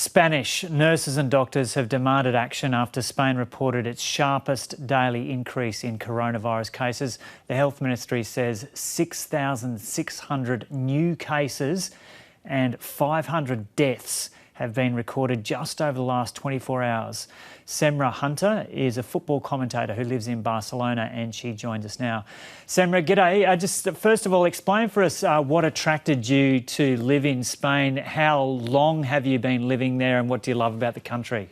Spanish nurses and doctors have demanded action after Spain reported its sharpest daily increase in coronavirus cases. The Health Ministry says 6,600 new cases and 500 deaths have been recorded just over the last 24 hours. Semra Hunter is a football commentator who lives in Barcelona and she joins us now. Semra, g'day. Just first of all, explain for us what attracted you to live in Spain. How long have you been living there and what do you love about the country?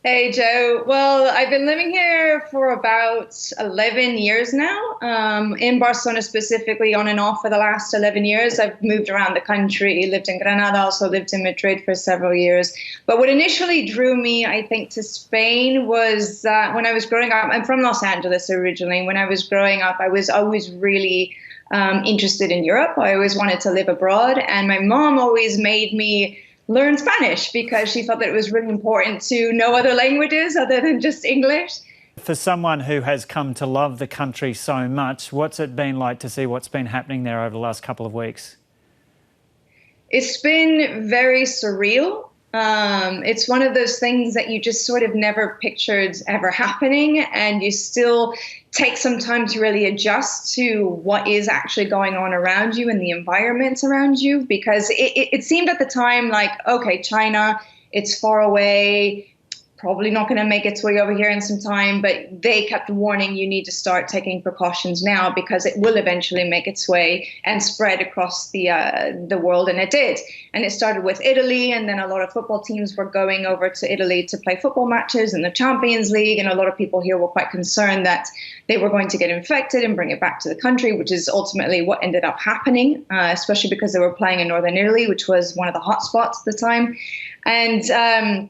Hey, Joe. Well, I've been living here for about 11 years now, in Barcelona specifically, on and off for the last 11 years. I've moved around the country, lived in Granada, also lived in Madrid for several years. But what initially drew me, I think, to Spain was when I was growing up. I'm from Los Angeles originally. When I was growing up, I was always really interested in Europe. I always wanted to live abroad, and my mom always made me learn Spanish because she felt that it was really important to know other languages other than just English. For someone who has come to love the country so much, what's it been like to see what's been happening there over the last couple of weeks? It's been very surreal. It's one of those things that you just sort of never pictured ever happening, and you still take some time to really adjust to what is actually going on around you and the environment around you, because it seemed at the time like, okay, China, it's far away, probably not going to make its way over here in some time, but they kept warning you need to start taking precautions now because it will eventually make its way and spread across the world, and it did. And it started with Italy, and then a lot of football teams were going over to Italy to play football matches in the Champions League, and a lot of people here were quite concerned that they were going to get infected and bring it back to the country, which is ultimately what ended up happening, especially because they were playing in northern Italy, which was one of the hot spots at the time. And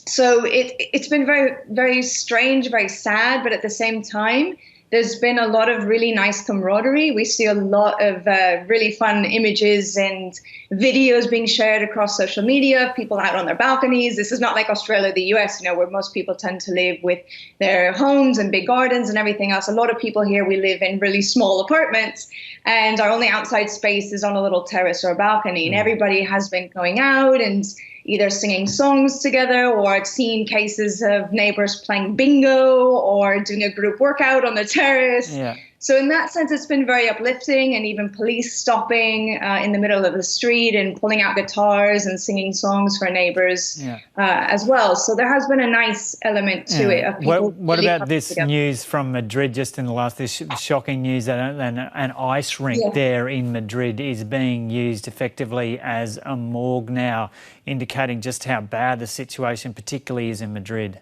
so it's been very, very strange, very sad, but at the same time, there's been a lot of really nice camaraderie. We see a lot of really fun images and videos being shared across social media, people out on their balconies. This is not like Australia, the US, where most people tend to live with their homes and big gardens and everything else. A lot of people here, we live in really small apartments, and our only outside space is on a little terrace or a balcony. And everybody has been going out and either singing songs together, or I've seen cases of neighbors playing bingo or doing a group workout on the terrace. Yeah. So in that sense, it's been very uplifting, and even police stopping in the middle of the street and pulling out guitars and singing songs for neighbors as well. So there has been a nice element to it. Of people what really about this together. news from Madrid just in the last, this shocking news that an ice rink there in Madrid is being used effectively as a morgue now, indicating just how bad the situation particularly is in Madrid?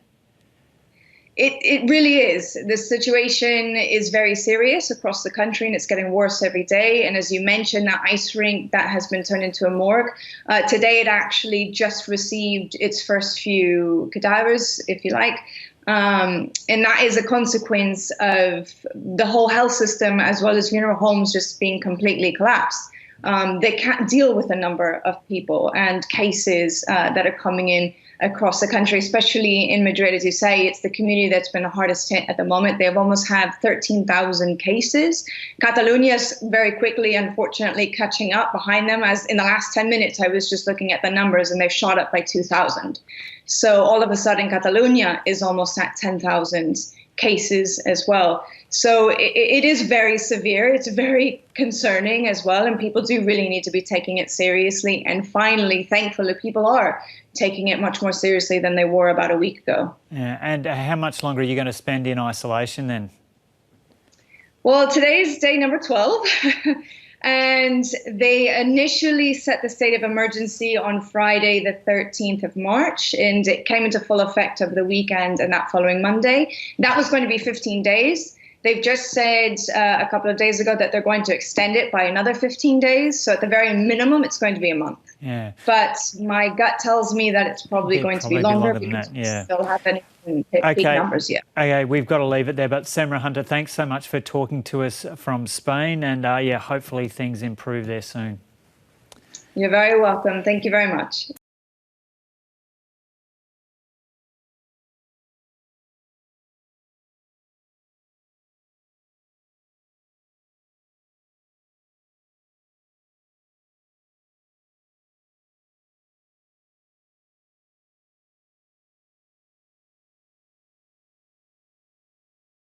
It really is. The situation is very serious across the country, and it's getting worse every day. And as you mentioned, that ice rink that has been turned into a morgue. Today, it actually just received its first few cadavers, if you like. And that is a consequence of the whole health system, as well as funeral homes just being completely collapsed. They can't deal with the number of people and cases that are coming in across the country, especially in Madrid. As you say, it's the community that's been the hardest hit at the moment. They've almost had 13,000 cases. Catalonia is very quickly, unfortunately, catching up behind them. As in the last 10 minutes, I was just looking at the numbers, and they've shot up by 2,000. So all of a sudden, Catalonia is almost at 10,000 cases as well. So it is very severe. It's very concerning as well, and people do really need to be taking it seriously. And finally, thankfully, people are taking it much more seriously than they were about a week ago. Yeah, and how much longer are you going to spend in isolation then? Well, today's day number 12. And they initially set the state of emergency on Friday, the 13th of March, and it came into full effect over the weekend and that following Monday. That was going to be 15 days. They've just said a couple of days ago that they're going to extend it by another 15 days. So at the very minimum, it's going to be a month. Yeah. But my gut tells me that it's probably going to be longer because we still haven't hit peak numbers yet. Okay, we've got to leave it there. But Semra Hunter, thanks so much for talking to us from Spain, and hopefully things improve there soon. You're very welcome. Thank you very much.